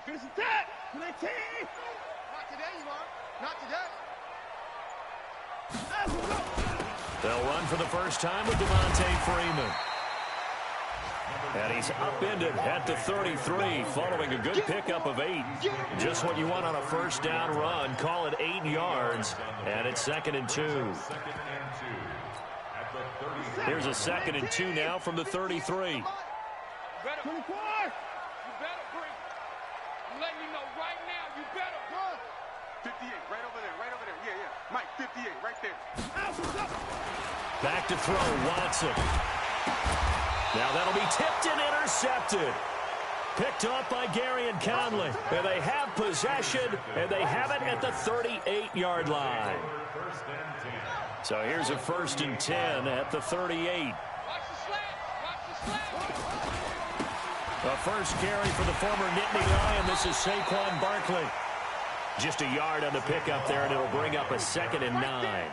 finish the tap. 19. Not today, you are. Not today. They'll run for the first time with Devontae Freeman. And he's upended at the 33 following a good pickup of 8. Just what you want on a first down run. Call it 8 yards. And it's 2nd and 2. Here's a 2nd and 2 now from the 33. 24. You better bring. I'm letting you know right now, you better run. 58, right over there, right over there. Yeah, yeah. Mike, 58, right there. Back to throw, Watson. Now that'll be tipped and intercepted. Picked off by Gary and Conley. And they have possession, and they have it at the 38-yard line. So here's a 1st and 10 at the 38. A first carry for the former Nittany Lion. This is Saquon Barkley. Just a yard on the pickup there, and it'll bring up a 2nd and 9.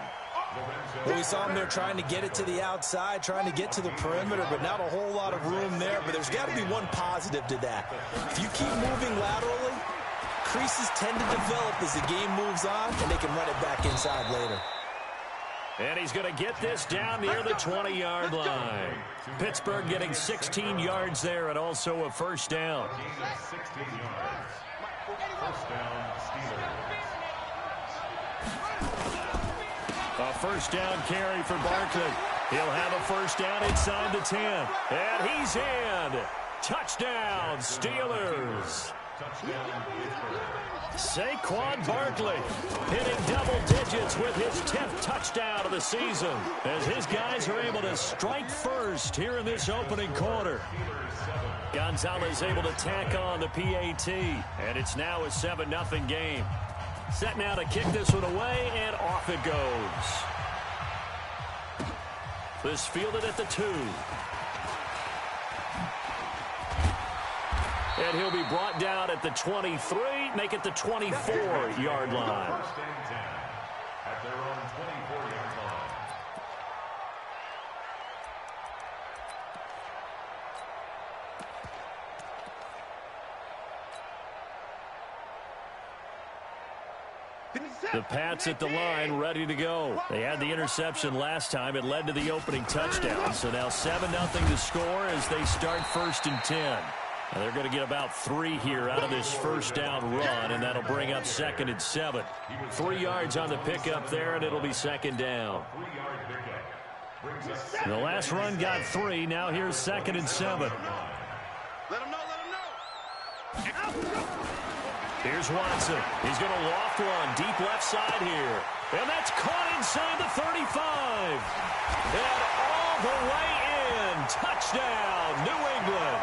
Well, we saw him there trying to get it to the outside, trying to get to the perimeter, but not a whole lot of room there. But there's got to be one positive to that. If you keep moving laterally, creases tend to develop as the game moves on, and they can run it back inside later. And he's going to get this down near the 20-yard line. Pittsburgh getting 16 yards there and also a first down. 16 yards. First down, Steelers. A first down carry for Barkley. He'll have a first down inside the 10. And he's in. Touchdown, Steelers. Saquon Barkley hitting double digits with his 10th touchdown of the season as his guys are able to strike first here in this opening quarter. Gonzalez able to tack on the PAT, and it's now a 7-0 game. Set now to kick this one away, and off it goes. This fielded at the 2. And he'll be brought down at the 23, make it the 24-yard line. First and 10 at their own 24-yard line. The Pats at the line, ready to go. They had the interception last time. It led to the opening touchdown. So now 7-0 to score as they start 1st and 10. And they're going to get about 3 here out of this first down run, and that'll bring up 2nd and 7. 3 yards on the pickup there, and it'll be 2nd down. The last run got 3. Now here's 2nd and 7. Let him know, let him know. Here's Watson. He's going to loft one deep left side here. And that's caught inside the 35. And all the way in. Touchdown, New England.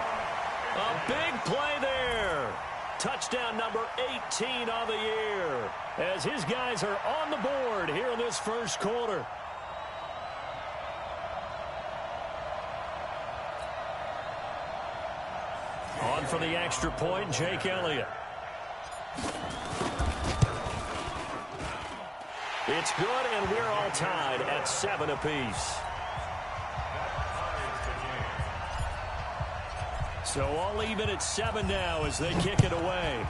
A big play there. Touchdown number 18 on the year as his guys are on the board here in this first quarter. On for the extra point, Jake Elliott. It's good, and we're all tied at 7 apiece. So all even at 7 now as they kick it away.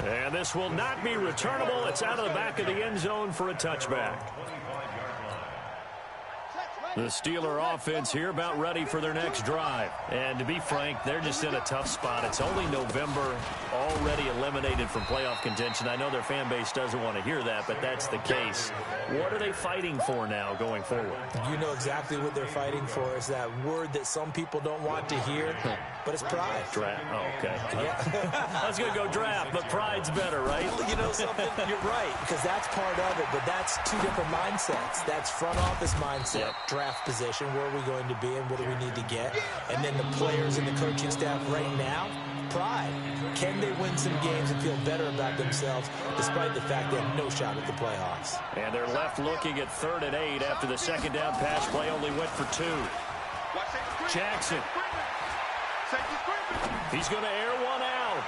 And this will not be returnable. It's out of the back of the end zone for a touchback. The Steeler offense here about ready for their next drive. And to be frank, they're just in a tough spot. It's only November, already eliminated from playoff contention. I know their fan base doesn't want to hear that, but that's the case. What are they fighting for now going forward? You know exactly what they're fighting for. Is that word that some people don't want to hear, but it's pride. Draft. Oh, okay. Yeah. I was going to go draft, but pride's better, right? Well, you know something? You're right, because that's part of it, but that's 2 different mindsets. That's front office mindset, Yep. draft position, where are we going to be and what do we need to get? And then the players and the coaching staff right now, pride. Can they win some games and feel better about themselves despite the fact they have no shot at the playoffs? And they're left looking at 3rd and 8 after the second down pass play only went for 2. Jackson. He's going to air one out.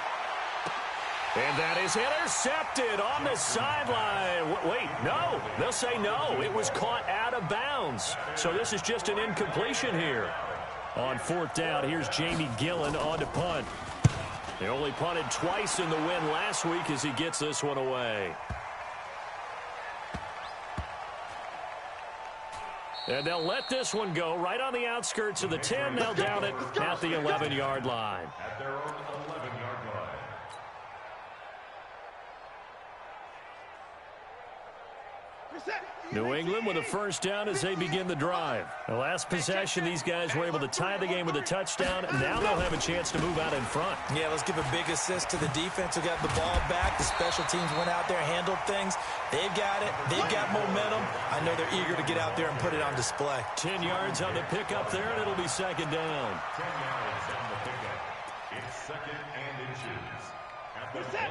And that is intercepted on the sideline. Wait, no. They'll say no. It was caught out of bounds. So this is just an incompletion here. On fourth down, here's Jamie Gillen on to punt. He only punted twice in the win last week as he gets this one away. And they'll let this one go right on the outskirts of the 10. They'll down it at the 11-yard line. At their own 11-yard line. New England with a first down as they begin the drive. The last possession, these guys were able to tie the game with a touchdown. Now they'll have a chance to move out in front. Yeah, let's give a big assist to the defense who got the ball back. The special teams went out there, handled things. They've got it. They've got momentum. I know they're eager to get out there and put it on display. 10 yards on the pickup there, and it'll be second down. 10 yards on the pickup. It's second and inches.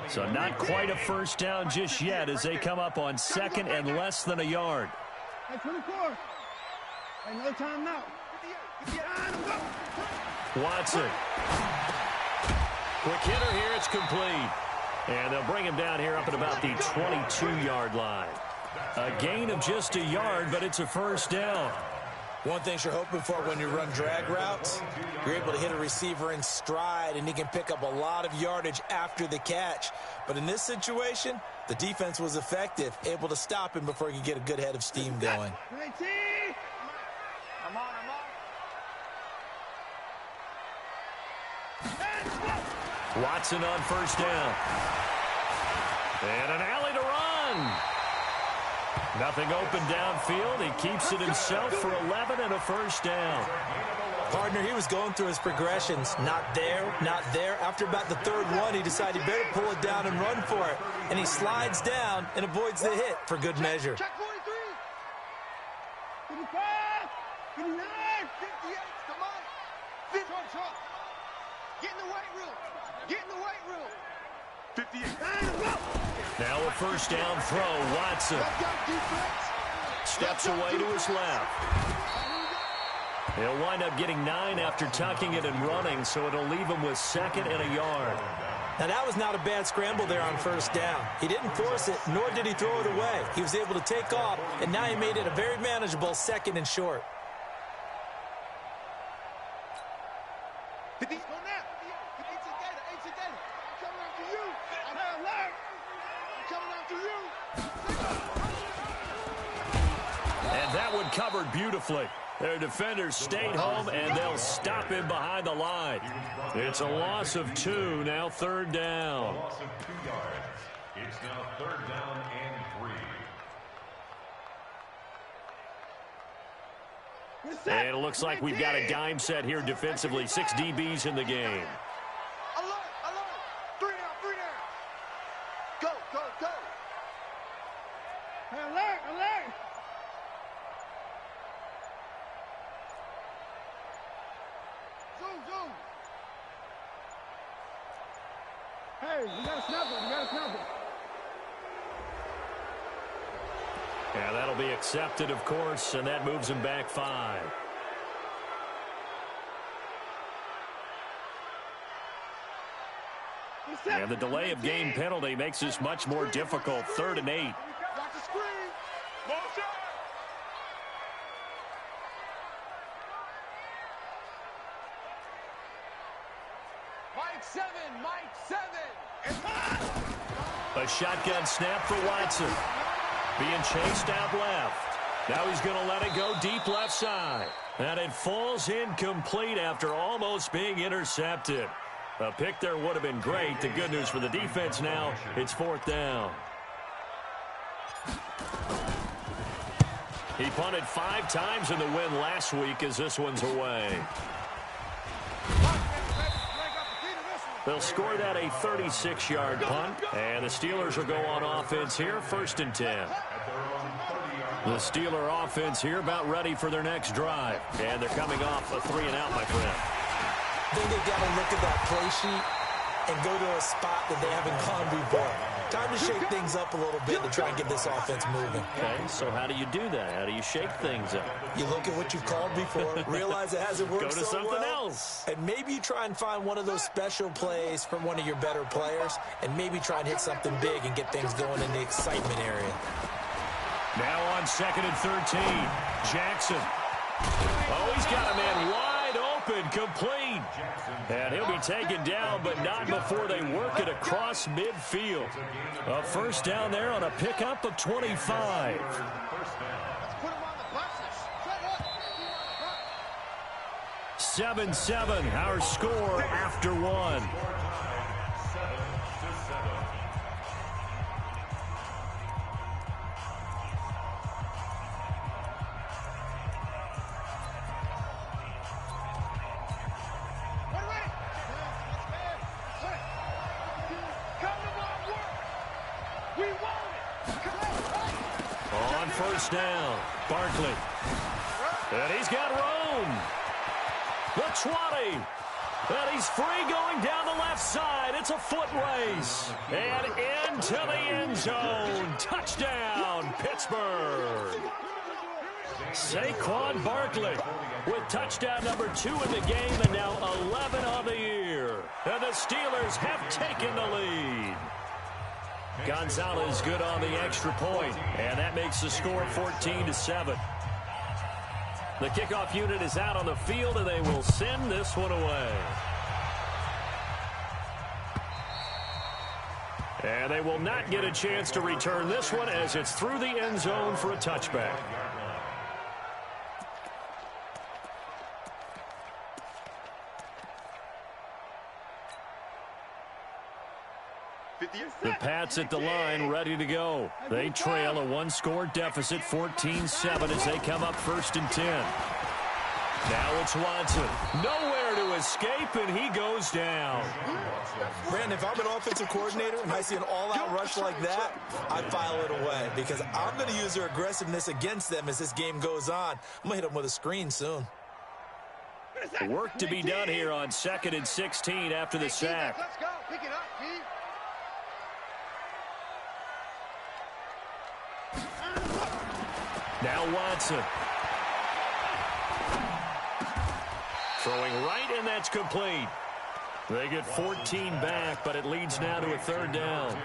So not quite a first down just yet as they come up on second and less than a yard. Hey, 24. Hey, no time now. Watson. Quick hitter here. It's complete. And they'll bring him down here up at about the 22-yard line. A gain of just a yard, but it's a first down. One thing you're hoping for when you run drag routes, you're able to hit a receiver in stride, and he can pick up a lot of yardage after the catch. But in this situation, the defense was effective, able to stop him before he could get a good head of steam going. I'm on. Watson on first down. And an alley to run. Nothing open downfield. He keeps it himself for 11 and a first down. Partner, he was going through his progressions. Not there, not there. After about the third one, he decided he better pull it down and run for it. And he slides down and avoids the hit for good measure. Check 43. 55. 59. 58. Come on. 50. Get in the weight room. Get in the weight room. 58. Now a first down throw. Watson steps away to his left. He'll wind up getting 9 after tucking it and running, so it'll leave him with second and a yard. Now, that was not a bad scramble there on first down. He didn't force it, nor did he throw it away. He was able to take off, and now he made it a very manageable second and short. And that one covered beautifully. Their defenders stayed home, and they'll stop him behind the line. It's a loss of 2, now third down. A loss of 2 yards. It's now third down and 3. And it looks like we've got a dime set here defensively. 6 DBs in the game. Alert. 3 down. Go. Hey, alert. Zoom. Hey, you gotta snap it. Yeah, that'll be accepted, of course, and that moves him back 5. And the delay of game penalty makes this much more difficult. 3rd and 8. Watch the screen. Motion. Mike 7. A shotgun snap for Watson. Being chased out left. Now he's going to let it go deep left side. And it falls incomplete after almost being intercepted. A pick there would have been great. The good news for the defense now, it's 4th down. He punted 5 times in the win last week as this one's away. They'll score that a 36-yard punt, and the Steelers will go on offense here, 1st and 10. The Steeler offense here about ready for their next drive, and they're coming off a 3-and-out, my friend. I think they've got to look at that play sheet and go to a spot that they haven't gone before. Time to shake things up a little bit to try and get this offense moving. Okay, so how do you do that? How do you shake things up? You look at what you've called before, realize it hasn't worked Go to so something well, else. and maybe you try and find one of those special plays from one of your better players, and maybe try and hit something big and get things going in the excitement area. Now on 2nd and 13, Jackson. Oh, he's got a man wide open. open, complete. And he'll be taken down, but not before they work it across midfield. A first down there on a pickup of 25. 7-7, our score after one. On first down, Barkley. And he's got room. The 20. And he's free going down the left side. It's a foot race. And into the end zone. Touchdown, Pittsburgh. Saquon Barkley with touchdown number 2 in the game and now 11 on the year. And the Steelers have taken the lead. Gonzalez good on the extra point, and that makes the score 14-7. The kickoff unit is out on the field, and they will send this one away. And they will not get a chance to return this one as it's through the end zone for a touchback. The Pats at the line, ready to go. They trail a one-score deficit, 14-7, as they come up 1st and 10. Now it's Watson. Nowhere to escape, and he goes down. Brandon, if I'm an offensive coordinator and I see an all-out rush like that, I file it away because I'm going to use their aggressiveness against them as this game goes on. I'm going to hit them with a screen soon. Work to be done here on 2nd and 16 after the sack. Let's go. Pick it up, Pete. Now Watson. Throwing right, and that's complete. They get 14 back, but it leads now to a 3rd down.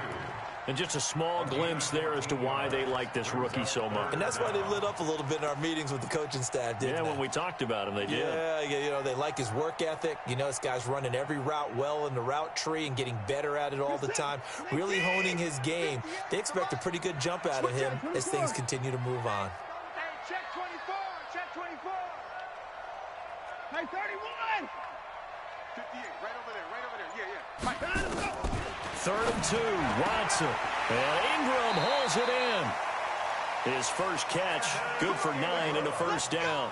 And just a small glimpse there as to why they like this rookie so much. And that's why they lit up a little bit in our meetings with the coaching staff, didn't they? Yeah, when we talked about him, they did. Yeah, you know, they like his work ethic. You know, this guy's running every route well in the route tree and getting better at it all the time, really honing his game. They expect a pretty good jump out of him as things continue to move on. Check 24. Check 24. Hey, 31. 58, right over there, right over there. Yeah, yeah. Mike. 3rd and 2, Watson. And Ingram hauls it in. His first catch, good for 9 and a 1st down.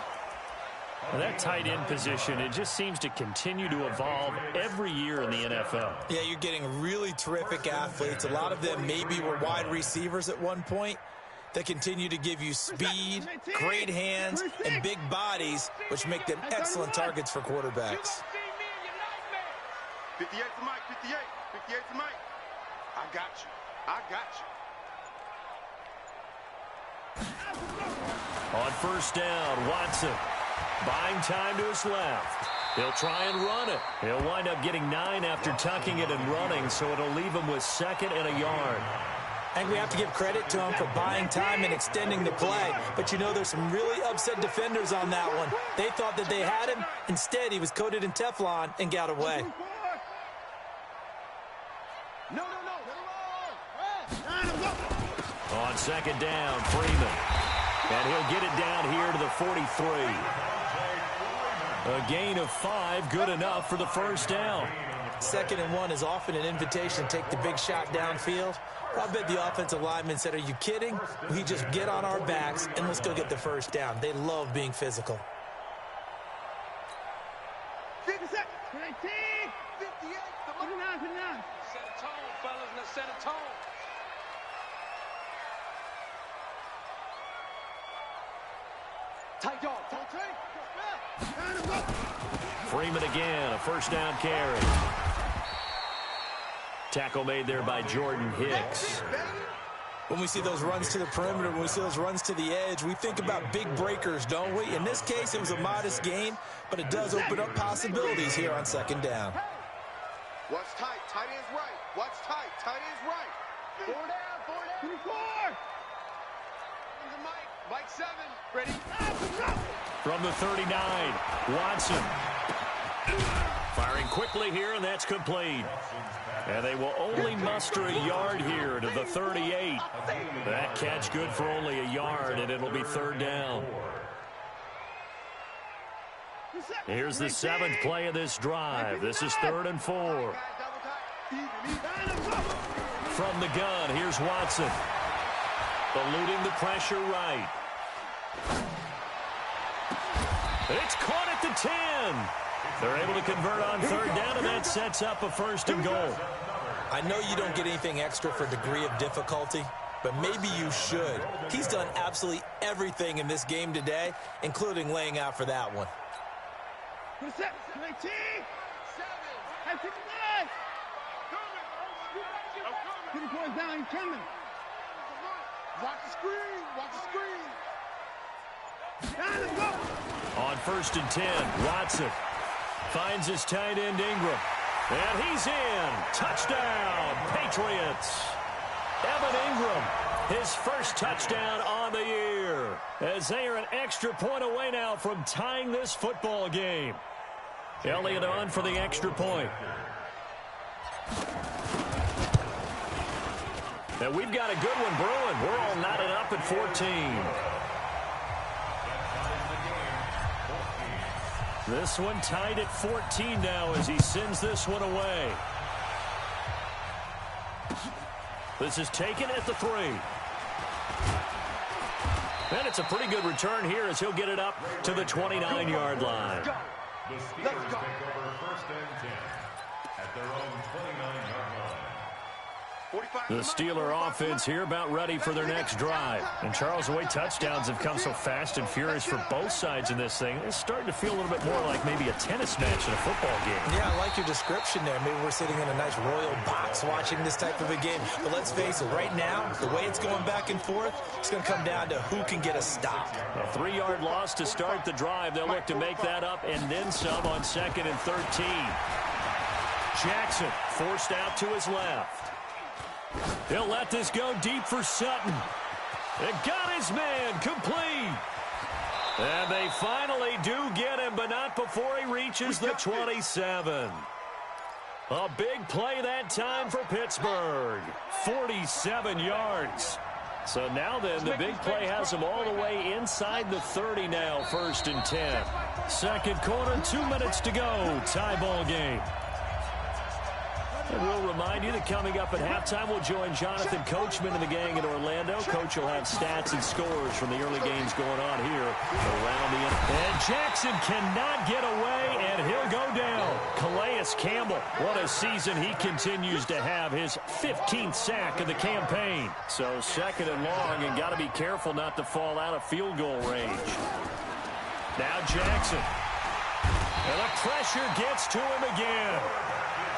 And that tight end position, it just seems to continue to evolve every year in the NFL. Yeah, you're getting really terrific athletes. A lot of them maybe were wide receivers at one point. They continue to give you speed, great hands, and big bodies, which make them excellent targets for quarterbacks. 58 to Mike, 58. 58 to Mike. I got you. I got you. On 1st down, Watson buying time to his left. He'll try and run it. He'll wind up getting 9 after tucking it and running, so it'll leave him with 2nd and a yard. I think we have to give credit to him for buying time and extending the play. But, you know, there's some really upset defenders on that one. They thought that they had him. Instead, he was coated in Teflon and got away. No. On 2nd down, Freeman. And he'll get it down here to the 43. A gain of 5, good enough for the 1st down. 2nd and 1 is often an invitation to take the big shot downfield. I bet the offensive lineman said, are you kidding? We just get on our backs and let's go get the 1st down. They love being physical. 57, 19, 58, 59. Set a tone, fellas. Let's set a tone. Tight dog. Freeman again, a 1st down carry. Tackle made there by Jordan Hicks. When we see those runs to the perimeter, when we see those runs to the edge, we think about big breakers, don't we? In this case, it was a modest gain, but it does open up possibilities here on 2nd down. Watch tight. Tight end's right. Watch tight. Tight end's right. 4 down. 24. Mike 7. Ready? From the 39, Watson. Firing quickly here, and that's complete. And they will only muster a yard here to the 38. That catch good for only a yard, and it'll be third down. Here's the 7th play of this drive. This is 3rd and 4. From the gun, here's Watson. Eluding the pressure right. It's caught at the 10. They're able to convert on third down, and that sets up a 1st and goal. I know you don't get anything extra for degree of difficulty, but maybe you should. He's done absolutely everything in this game today, including laying out for that one. 19. 7. Hey, 59. 50 points down, he's coming. Watch the screen. Watch the screen. Down, let's go. On 1st and 10, Watson finds his tight end Ingram. And he's in. Touchdown, Patriots. Evan Ingram, his first touchdown on the year, as they are an extra point away now from tying this football game. Elliott on for the extra point. And we've got a good one brewing. We're all knotted up at 14. This one tied at 14 now as he sends this one away. This is taken at the 3. And it's a pretty good return here as he'll get it up to the 29-yard line. The Steelers take over 1st and 10 at their own 29-yard line. The Steeler offense here about ready for their next drive. And Charles, the way touchdowns have come so fast and furious for both sides in this thing, it's starting to feel a little bit more like maybe a tennis match in a football game. Yeah, I like your description there. Maybe we're sitting in a nice royal box watching this type of a game. But let's face it, right now, the way it's going back and forth, it's going to come down to who can get a stop. A 3-yard loss to start the drive. They'll look to make that up and then some on 2nd and 13. Jackson forced out to his left. He'll let this go deep for Sutton. It got his man complete. And they finally do get him, but not before he reaches the 27. A big play that time for Pittsburgh. 47 yards. So now then, the big play has him all the way inside the 30 now, 1st and 10. Second quarter, 2 minutes to go. Tie ball game. And we'll remind you that coming up at halftime, we'll join Jonathan Coachman and the gang in Orlando. Coach will have stats and scores from the early games going on here around the end. And Jackson cannot get away, and he'll go down. Calais Campbell, what a season he continues to have. His 15th sack of the campaign. So 2nd and long, and got to be careful not to fall out of field goal range. Now Jackson. And the pressure gets to him again.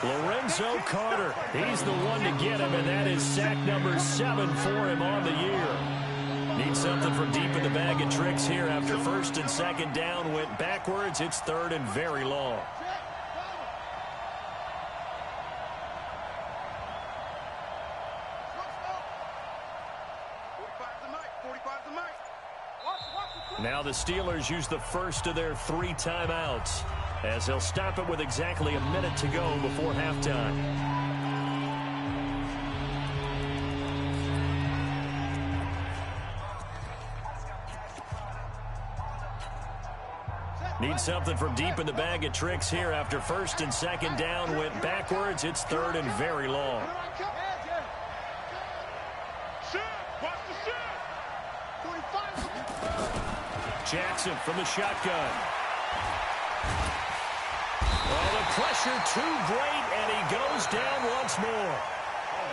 Lorenzo Carter, he's the one to get him, and that is sack number 7 for him on the year. Needs something from deep in the bag of tricks here after 1st and 2nd down. Went backwards. It's 3rd and very long. Now the Steelers use the first of their 3 timeouts, as they'll stop it with exactly a minute to go before halftime. Need something from deep in the bag of tricks here after 1st and 2nd down. Went backwards. It's 3rd and very long. Jackson from the shotgun. Oh, the pressure too great, and he goes down once more.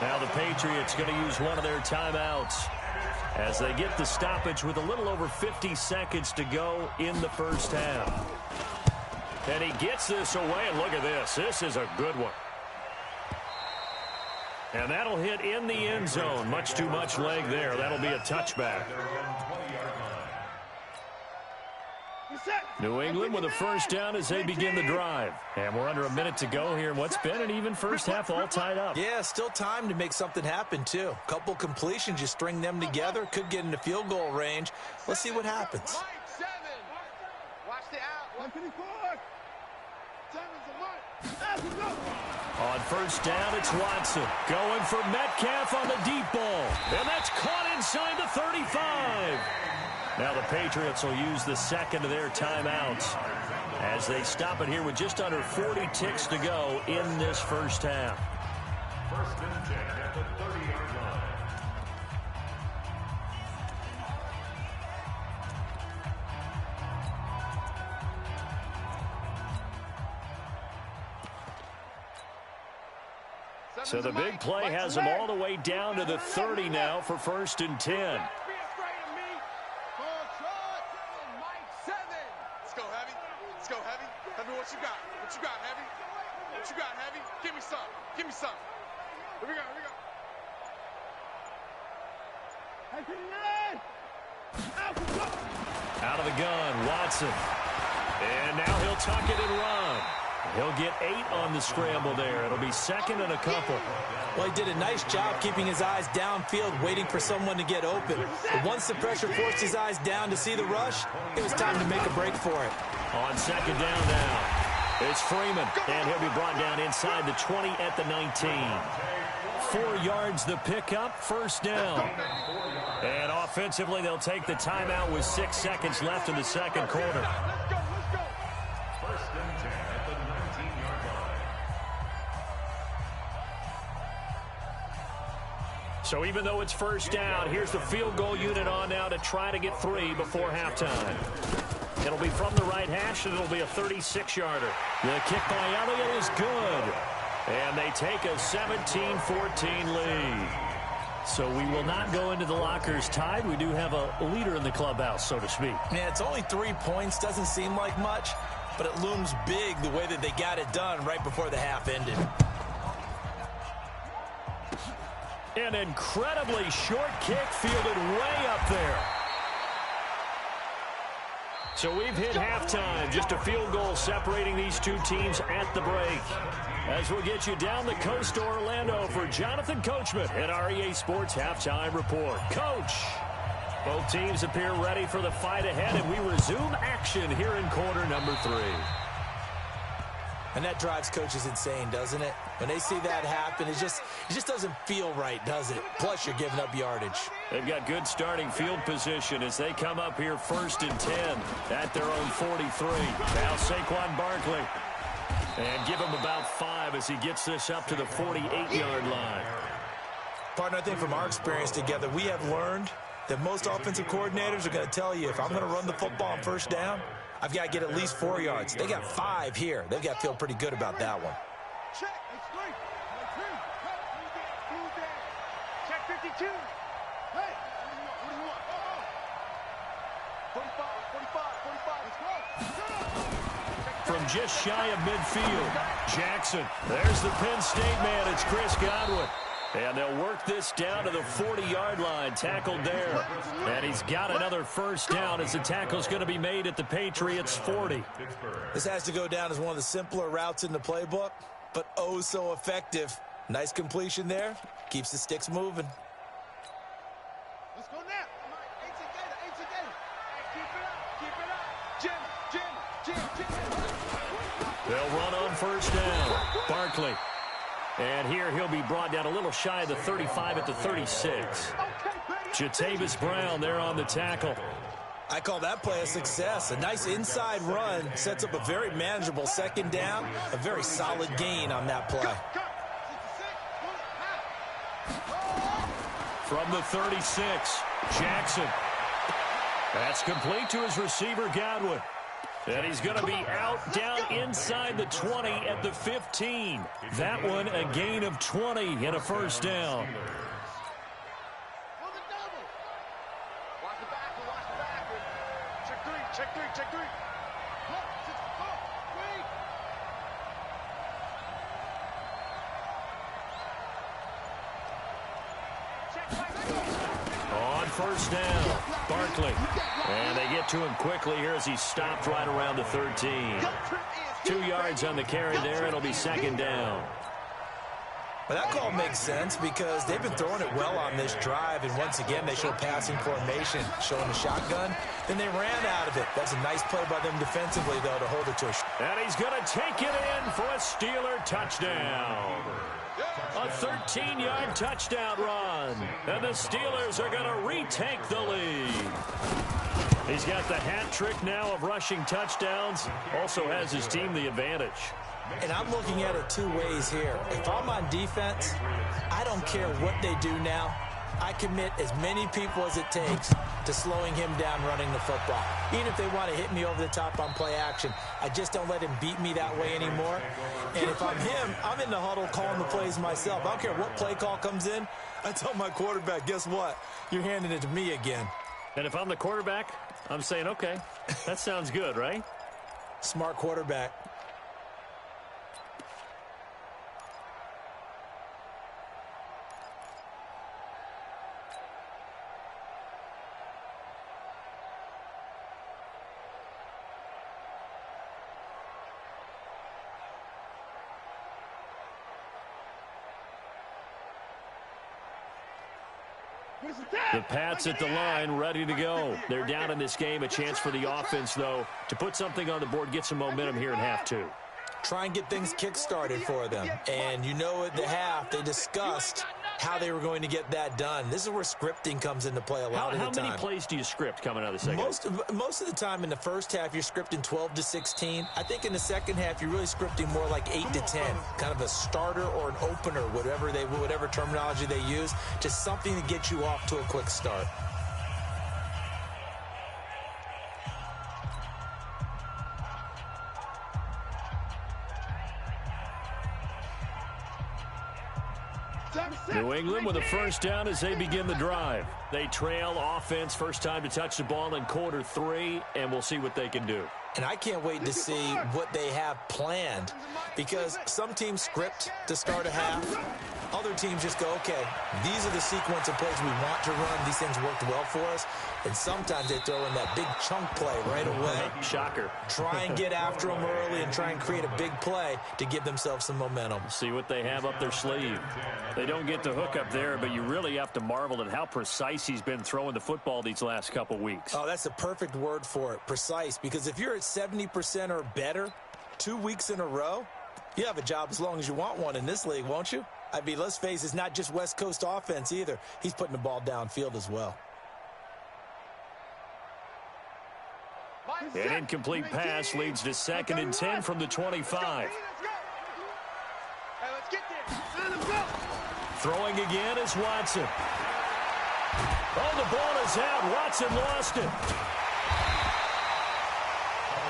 Now the Patriots going to use one of their timeouts as they get the stoppage with a little over 50 seconds to go in the first half. And he gets this away, and look at this. This is a good one. And that'll hit in the end zone. Much too much leg there. That'll be a touchback. New England with a first down as they begin the drive. And we're under a minute to go here in what's been an even first half, all tied up. Yeah, still time to make something happen, too. Couple completions, you string them together, could get into field goal range. Let's see what happens. Watch the out. 154. On first down, it's Watson. Going for Metcalf on the deep ball. And that's caught inside the 35. Now the Patriots will use the second of their timeouts as they stop it here with just under 40 ticks to go in this first half. First and 10 at the 30-yard line. So the big play has them all the way down to the 30 now for first and 10. Let's go, Heavy. Let's go, Heavy. Tell me what you got. What you got, Heavy? What you got, Heavy? Give me some. Give me some. Here we go. Here we go. Out of the gun, Watson. And now he'll tuck it and run. He'll get 8 on the scramble there. It'll be second and a couple. Well, he did a nice job keeping his eyes downfield, waiting for someone to get open. But once the pressure forced his eyes down to see the rush, it was time to make a break for it. On second down now, it's Freeman, and he'll be brought down inside the 20 at the 19. 4 yards the pickup, first down. And offensively, they'll take the timeout with 6 seconds left in the second quarter. First and 10 at the 19-yard line. So even though it's first down, here's the field goal unit on now to try to get 3 before halftime. It'll be from the right hash, and it'll be a 36-yarder. The kick by Elliott is good. And they take a 17-14 lead. So we will not go into the lockers tied. We do have a leader in the clubhouse, so to speak. Yeah, it's only 3 points. Doesn't seem like much, but it looms big the way that they got it done right before the half ended. An incredibly short kick fielded way up there. So we've hit halftime. Just a field goal separating these two teams at the break. As we'll get you down the coast to Orlando for Jonathan Coachman at our EA Sports Halftime Report. Coach, both teams appear ready for the fight ahead, and we resume action here in quarter number 3. And that drives coaches insane, doesn't it? When they see that happen, it just doesn't feel right, does it? Plus, you're giving up yardage. They've got good starting field position as they come up here first and 10 at their own 43. Now Saquon Barkley. And give him about 5 as he gets this up to the 48-yard line. Partner, I think from our experience together, we have learned that most offensive coordinators are going to tell you, if I'm going to run the football on first down, I've got to get at least 4 yards. They got 5 here. They've got to feel pretty good about that one. Check. It's 3. Check 52. Hey. What do you want? 45. Let's go. From just shy of midfield, Jackson. There's the Penn State man. It's Chris Godwin. And they'll work this down to the 40-yard line, tackled there. And he's got another first down as the tackle's going to be made at the Patriots' 40. This has to go down as one of the simpler routes in the playbook, but oh so effective. Nice completion there. Keeps the sticks moving. Let's go now. Eight together. Keep it up. Jim. They'll run on first down. Barkley. And here he'll be brought down a little shy of the 35 at the 36. Jatavis Brown there on the tackle. I call that play a success. A nice inside run sets up a very manageable second down. A very solid gain on that play. From the 36, Jackson. That's complete to his receiver, Godwin. And he's going to be out down inside the 20 at the 15. That one a gain of 20 and a first down. Watch the back. Check three. On first down, Barkley. And they get to him quickly here as he's stopped right around the 13. 2 yards on the carry there. It'll be second down. Well, that call makes sense because they've been throwing it well on this drive, and once again, they show passing formation, showing the shotgun. Then they ran out of it. That's a nice play by them defensively, though, to hold it to a And he's going to take it in for a Steeler touchdown. A 13-yard touchdown run. And the Steelers are going to retake the lead. He's got the hat trick now of rushing touchdowns. Also has his team the advantage. And I'm looking at it two ways here. If I'm on defense, I don't care what they do now. I commit as many people as it takes to slowing him down running the football. Even if they want to hit me over the top on play action, I just don't let him beat me that way anymore. And if I'm him, I'm in the huddle calling the plays myself. I don't care what play call comes in. I tell my quarterback, guess what? You're handing it to me again. And if I'm the quarterback, I'm saying, okay, that sounds good, right? Smart quarterback. The Pats at the line, ready to go. They're down in this game. A chance for the offense, though, to put something on the board, get some momentum here in half two. Try and get things kick-started for them. And you know at the half, they discussed how they were going to get that done. This is where scripting comes into play a lot of the time. How many plays do you script coming out of the second? Most of the time in the first half, you're scripting 12 to 16. I think in the second half, you're really scripting more like 8 to 10. Kind of a starter or an opener, whatever terminology they use. Just something to get you off to a quick start. New England with a first down as they begin the drive. They trail offense, first time to touch the ball in quarter 3, and we'll see what they can do. And I can't wait to see what they have planned, because some teams script to start a half. Other teams just go, okay, these are the sequence of plays we want to run. These things worked well for us. And sometimes they throw in that big chunk play right away. Shocker. Try and get after them early and try and create a big play to give themselves some momentum. See what they have up their sleeve. They don't get the hook up there, but you really have to marvel at how precise he's been throwing the football these last couple weeks. Oh, that's the perfect word for it, precise. Because if you're at 70% or better 2 weeks in a row, you have a job as long as you want one in this league, won't you? I mean, let's face it, it's not just West Coast offense either. He's putting the ball downfield as well. An incomplete pass leads to 2nd and 10 from the 25. Throwing again is Watson. Oh, the ball is out. Watson lost it.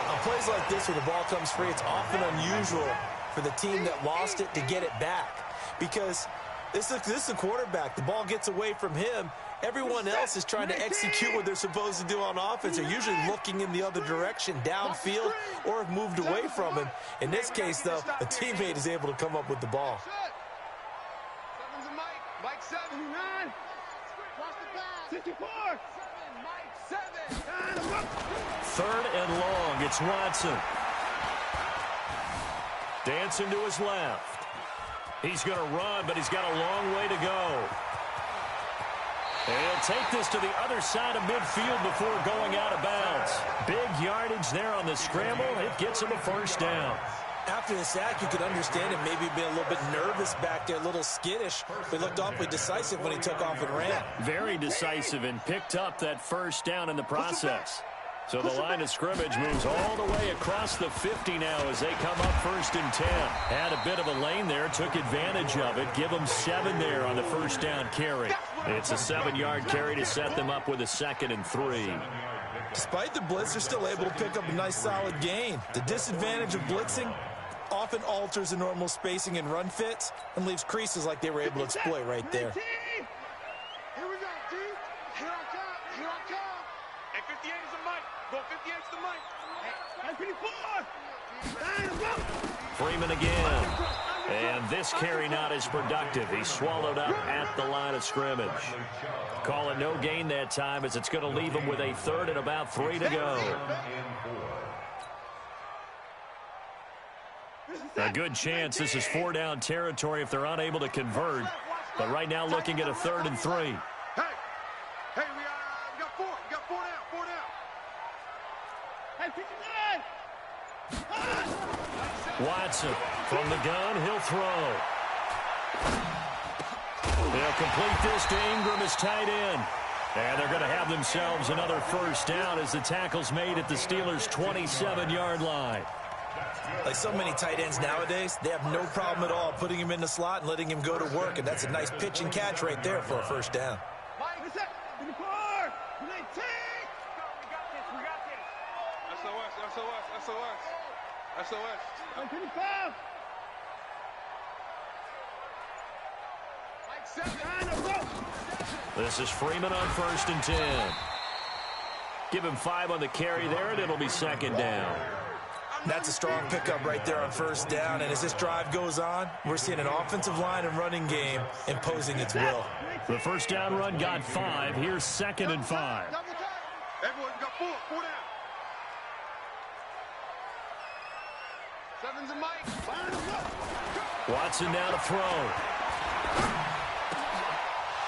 On plays like this where the ball comes free, it's often unusual for the team that lost it to get it back. Because this is a quarterback. The ball gets away from him. Everyone else is trying to execute what they're supposed to do on offense. They're usually looking in the other direction, downfield, or have moved away from him. In this case, though, a teammate is able to come up with the ball. Mike 79. Cross the pass. 54. Mike 7. 3rd and long. It's Watson. Dancing to his left. He's going to run, but he's got a long way to go. He'll take this to the other side of midfield before going out of bounds. Big yardage there on the scramble. It gets him a first down. After the sack, you could understand him maybe being a little bit nervous back there, a little skittish. But he looked awfully decisive when he took off and ran. Very decisive and picked up that first down in the process. So the line of scrimmage moves all the way across the 50 now as they come up 1st and 10. Had a bit of a lane there, took advantage of it. Give them 7 there on the first down carry. It's a 7-yard carry to set them up with a 2nd and 3. Despite the blitz, they're still able to pick up a nice solid gain. The disadvantage of blitzing often alters the normal spacing and run fits and leaves creases like they were able to exploit right there. Here we go, D. Here I come. Here I come. And 58 is the mic. Go 58 is the mic. Hey, 54. Freeman again. And this carry not as productive. He's swallowed up at the line of scrimmage. Call it no gain that time as it's going to leave him with a 3rd and about 3 to go. A good chance this is 4-down territory if they're unable to convert. But right now looking at a 3rd and 3. Hey, we got 4. We got 4 down. 4 down. Hey, 59. Watson from the gun. He'll throw. They'll complete this to Ingram as tight end. And they're going to have themselves another 1st down as the tackle's made at the Steelers' 27-yard line. Like so many tight ends nowadays, they have no problem at all putting him in the slot and letting him go to work. And that's a nice pitch and catch right there for a 1st down. Mike, what's up? In the car. We got this. SOS. 25. This is Freeman on 1st and 10. Give him 5 on the carry there, and it'll be 2nd down. That's a strong pickup right there on 1st down. And as this drive goes on, we're seeing an offensive line and running game imposing its will. The 1st down run got 5. Here's 2nd and 5. Everyone got 4 down. 7's a Mike. Watson now to throw.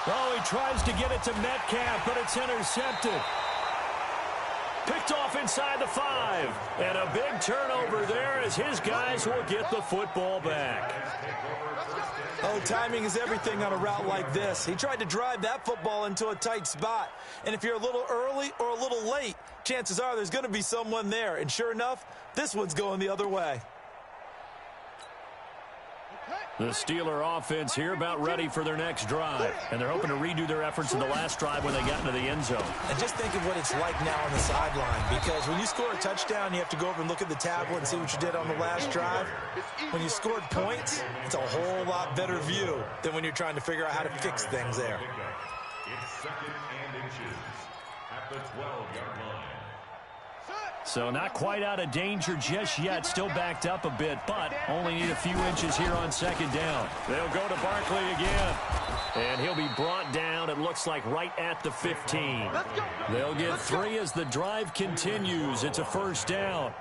Oh, he tries to get it to Metcalf, but it's intercepted. Picked off inside the 5. And a big turnover there as his guys will get the football back. Oh, timing is everything on a route like this. He tried to drive that football into a tight spot. And if you're a little early or a little late, chances are there's going to be someone there. And sure enough, this one's going the other way. The Steeler offense here about ready for their next drive. And they're hoping to redo their efforts in the last drive when they got into the end zone. And just think of what it's like now on the sideline. Because when you score a touchdown, you have to go over and look at the tablet and see what you did on the last drive. When you scored points, it's a whole lot better view than when you're trying to figure out how to fix things there. It's 2nd and inches at the 12-yard line. So not quite out of danger just yet. Still backed up a bit, but only need a few inches here on 2nd down. They'll go to Barkley again. And he'll be brought down, it looks like, right at the 15. They'll get 3 as the drive continues. It's a 1st down.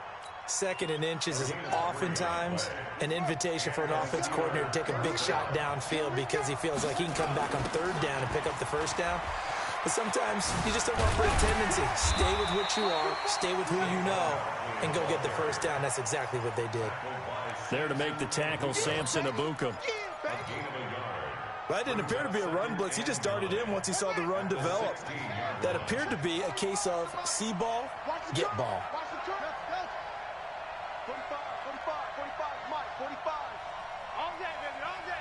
2nd and inches is oftentimes an invitation for an offense coordinator to take a big shot downfield because he feels like he can come back on 3rd down and pick up the 1st down. But sometimes you just don't want to break tendency. Stay with what you are, stay with who you know, and go get the 1st down. That's exactly what they did. There to make the tackle, Samson Abuka. That didn't appear to be a run blitz. He just darted in once he saw the run develop. That appeared to be a case of see ball, get ball. 45, Mike, 45. All day, baby, all day.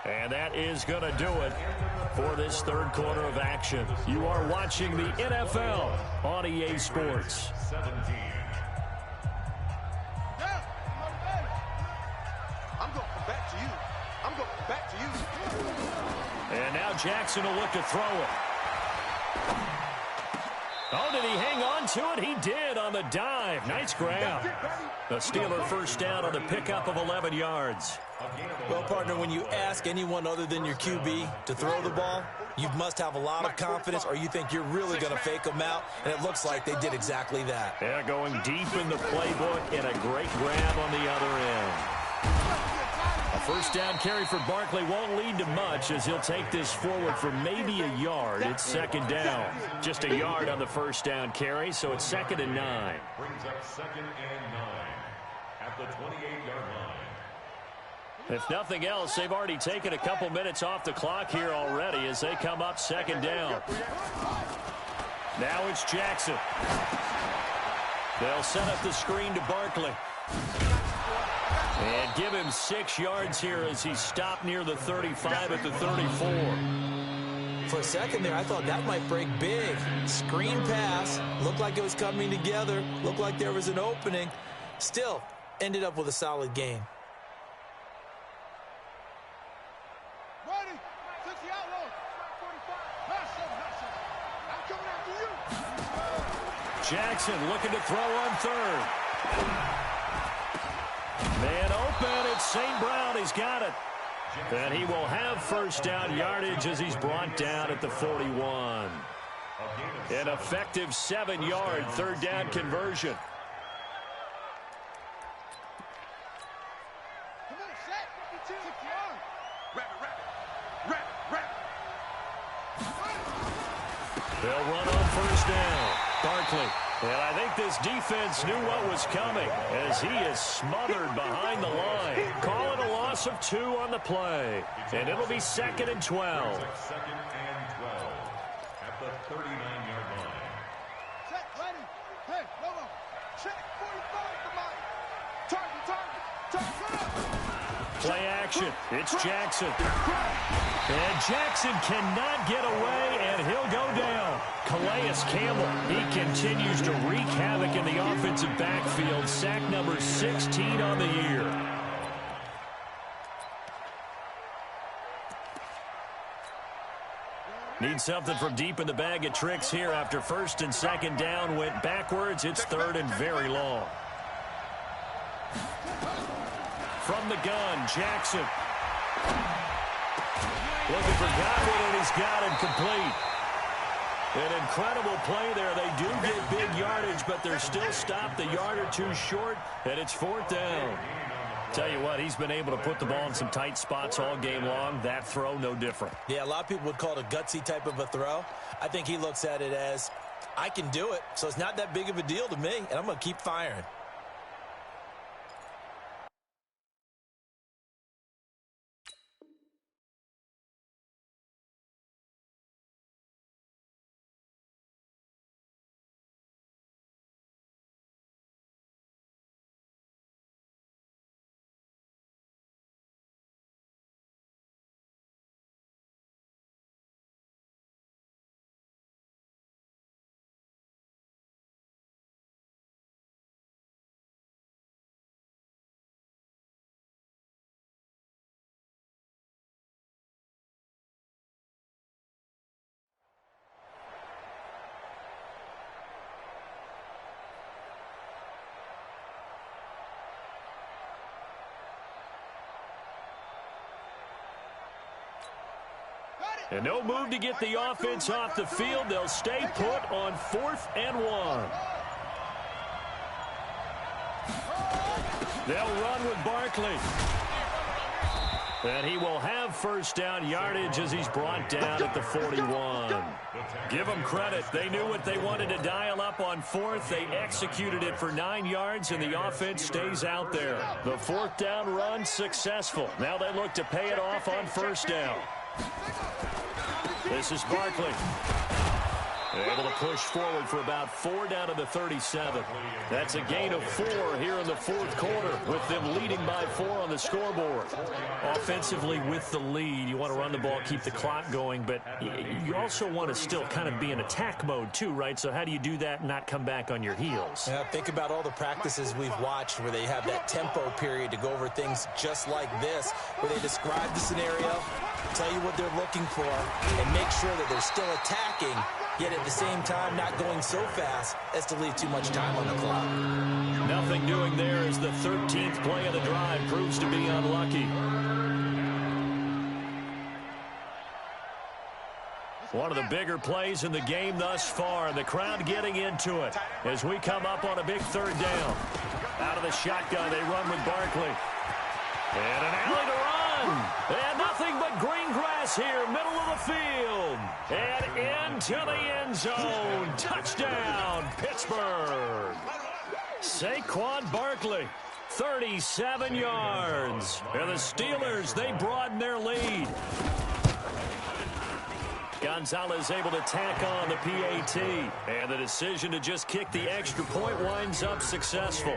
And that is going to do it for this 3rd quarter of action. You are watching the NFL on EA Sports. 17. I'm going back to you. I'm going back to you. And now Jackson will look to throw it. Oh, did he hang on to it? He did on the dive. Nice grab. The Steeler 1st down on the pickup of 11 yards. Well, partner, when you ask anyone other than your QB to throw the ball, you must have a lot of confidence or you think you're really going to fake them out, and it looks like they did exactly that. Yeah, going deep in the playbook and a great grab on the other end. A 1st down carry for Barkley won't lead to much as he'll take this forward for maybe a yard. It's 2nd down. Just a yard on the 1st down carry, so it's 2nd and 9. Brings up 2nd and 9 at the 28-yard line. If nothing else, they've already taken a couple minutes off the clock here already as they come up 2nd down. Now it's Jackson. They'll set up the screen to Barkley. And give him 6 yards here as he stopped near the 35 at the 34. For a second there, I thought that might break big. Screen pass. Looked like it was coming together. Looked like there was an opening. Still, ended up with a solid game. Ready? 60 outlaws. 45. Jackson looking to throw on 3rd. Man open, it's St. Brown. He's got it. And he will have 1st down yardage as he's brought down at the 41. An effective 7-yard third down conversion. Come on, set. 52. 6 yards. Wrap it. They'll run on first down. Barkley. And I think this defense knew what was coming as he is smothered behind the line. Call it a loss of 2 on the play. And it'll be 2nd and 12. 2nd and 12 at the 39-yard line. Set, ready. Hey, no. Check. 45 to Mike. Target. Play action. It's Jackson. And Jackson cannot get away, and he'll go down. Calais Campbell, he continues to wreak havoc in the offensive backfield. Sack number 16 on the year. Need something from deep in the bag of tricks here after 1st and 2nd down went backwards. It's 3rd and very long. From the gun, Jackson. Looking for Godwin, and he's got it complete. An incredible play there. They do get big yardage, but they're still stopped a yard or 2 short, and it's 4th down. Tell you what, he's been able to put the ball in some tight spots all game long. That throw, no different. Yeah, a lot of people would call it a gutsy type of a throw. I think he looks at it as, I can do it, so it's not that big of a deal to me, and I'm going to keep firing. And no move to get the offense off the field. They'll stay put on 4th and 1. They'll run with Barkley. And he will have 1st down yardage as he's brought down at the 41. Give them credit. They knew what they wanted to dial up on 4th. They executed it for 9 yards, and the offense stays out there. The 4th down run successful. Now they look to pay it off on 1st down. This is Barkley. Able to push forward for about 4 down to the 37. That's a gain of 4 here in the 4th quarter, with them leading by 4 on the scoreboard. Offensively with the lead, you want to run the ball, keep the clock going, but you also want to still kind of be in attack mode too, right? So how do you do that and not come back on your heels? Yeah, think about all the practices we've watched where they have that tempo period to go over things just like this, where they describe the scenario, tell you what they're looking for, and make sure that they're still attacking, yet at the same time not going so fast as to leave too much time on the clock. Nothing doing there as the 13th play of the drive proves to be unlucky. One of the bigger plays in the game thus far, and the crowd getting into it as we come up on a big 3rd down. Out of the shotgun, they run with Barkley. And an alley to run. And nothing but green grass here, middle of the field. And into the end zone. Touchdown, Pittsburgh. Saquon Barkley, 37 yards. And the Steelers, they broaden their lead. Gonzalez able to tack on the PAT. And the decision to just kick the extra point winds up successful.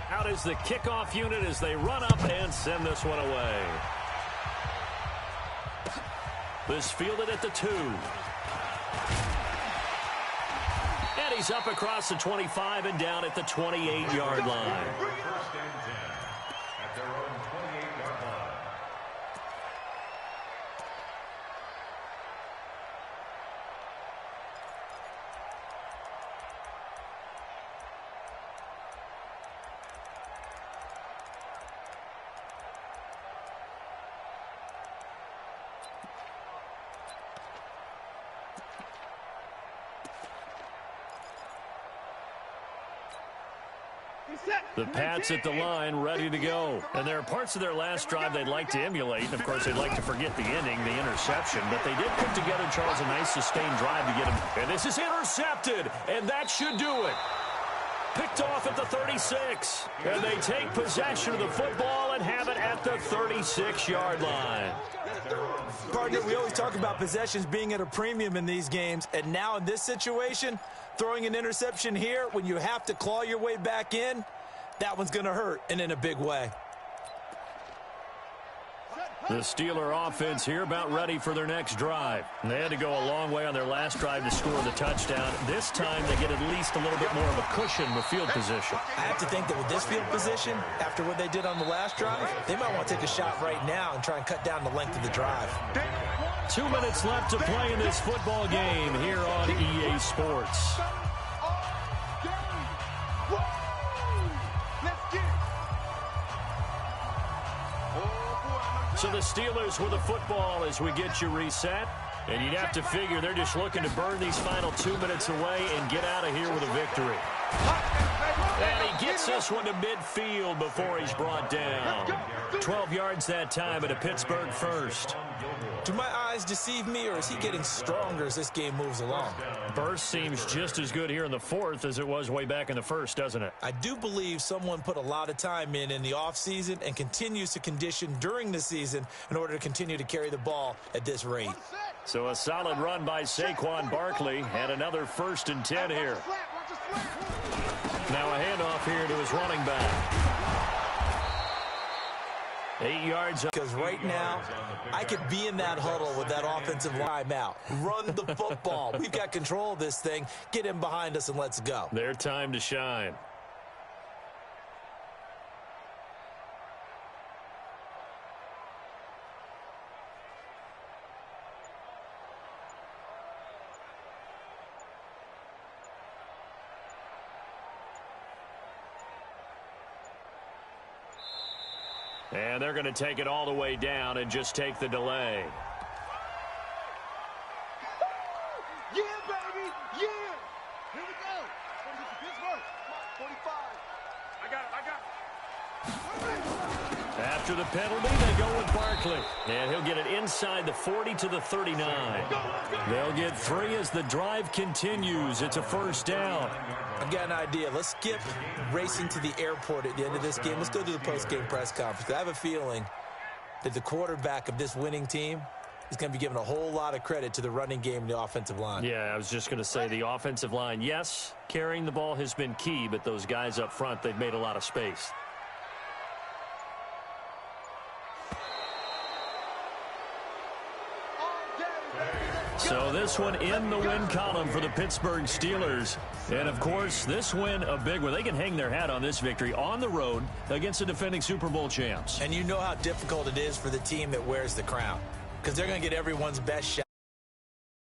Out is the kickoff unit as they run up and send this one away. This fielded at the 2. And he's up across the 25 and down at the 28-yard line. First and 10 at their own 28-yard line. The Pats at the line, ready to go. And there are parts of their last drive they'd like to emulate. Of course, they'd like to forget the ending, the interception. But they did put together, Charles, a nice sustained drive to get him. And this is intercepted, and that should do it. Picked off at the 36. And they take possession of the football and have it at the 36-yard line. Partner, we always talk about possessions being at a premium in these games. And now in this situation, throwing an interception here when you have to claw your way back in, that one's going to hurt, and in a big way. The Steeler offense here about ready for their next drive. They had to go a long way on their last drive to score the touchdown. This time they get at least a little bit more of a cushion with field position. I have to think that with this field position, after what they did on the last drive, they might want to take a shot right now and try and cut down the length of the drive. 2 minutes left to play in this football game here on EA Sports. So the Steelers with the football as we get you reset. And you'd have to figure they're just looking to burn these final 2 minutes away and get out of here with a victory. And he gets this one to midfield before he's brought down. 12 yards that time at a Pittsburgh first. Do my eyes deceive me, or is he getting stronger as this game moves along? Burst seems just as good here in the fourth as it was way back in the first, doesn't it? I do believe someone put a lot of time in the offseason and continues to condition during the season in order to continue to carry the ball at this rate. So a solid run by Saquon Barkley and another 1st and 10 here. Now a handoff here to his running back. 8 yards. Because right now, I could be in that huddle with that offensive line out. Run the football. We've got control of this thing. Get him behind us and let's go. Their time to shine. And they're going to take it all the way down and just take the delay. Yeah, baby! Yeah! Here we go! Pittsburgh! 45. I got it. After the penalty, they go with Barkley. And he'll get it inside the 40 to the 39. They'll get 3 as the drive continues. It's a 1st down. I've got an idea. Let's skip racing to the airport at the end of this game. Let's go to the post-game press conference. I have a feeling that the quarterback of this winning team is going to be giving a whole lot of credit to the running game and the offensive line. Yeah, I was just going to say the offensive line, yes, carrying the ball has been key, but those guys up front, they've made a lot of space. So this one in the win column for the Pittsburgh Steelers. And, of course, this win a big one. They can hang their hat on this victory on the road against the defending Super Bowl champs. And you know how difficult it is for the team that wears the crown, because they're going to get everyone's best shot.